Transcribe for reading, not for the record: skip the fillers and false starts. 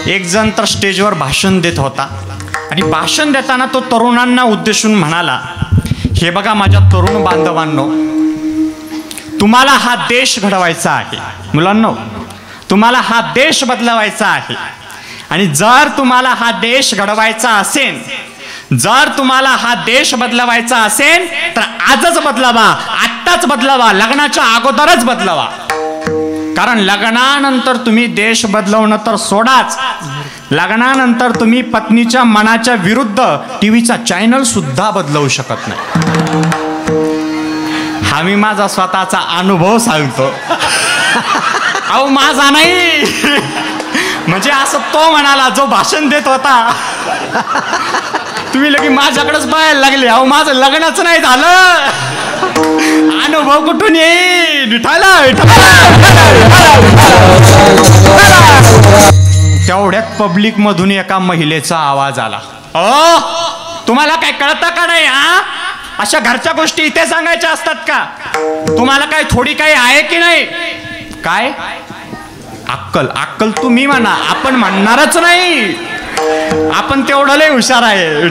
एक जण तर स्टेजवर भाषण देत होता आणि भाषण देताना तो तरुणांना उद्देशून म्हणाला, हे बघा माझ्या तरुण बांधवांनो, तुम्हाला हा देश घडवायचा आहे. मुलांनो, तुम्हाला हा देश बदलवायचा आहे. आणि जर तुम्हाला हा देश घडवायचा असेल, जर तुम्हाला हा देश बदलवायचा असेल तर आजच बदलावा, आत्ताच बदलावा, लग्नाच्या अगोदरच बदलावा. कारण लग्नानंतर तुम्ही देश बदलवणं तर सोडाच, लग्नानंतर तुम्ही पत्नीच्या मनाच्या विरुद्ध टीव्हीचा चॅनल सुद्धा बदलवू शकत नाही. हा मी माझा स्वतःचा अनुभव सांगतो. अहो माझा नाही, म्हणजे असं तो म्हणाला जो भाषण देत होता. तुम्ही लगे माझ्याकडेच पाहायला लागले. अहो माझं लग्नच नाही झालं, अनुभव कुठून येईल? तेवढ्यात पब्लिक मधून एका महिलेचा आवाज आला, तुम्हाला काय कळतं का नाही? अशा घरच्या गोष्टी इथे सांगायच्या असतात का? तुम्हाला काय थोडी काही आहे की नाही? काय अक्कल? अक्कल तुम्ही म्हणा, आपण म्हणणारच नाही. आपण तेवढं लय हुशार आहे.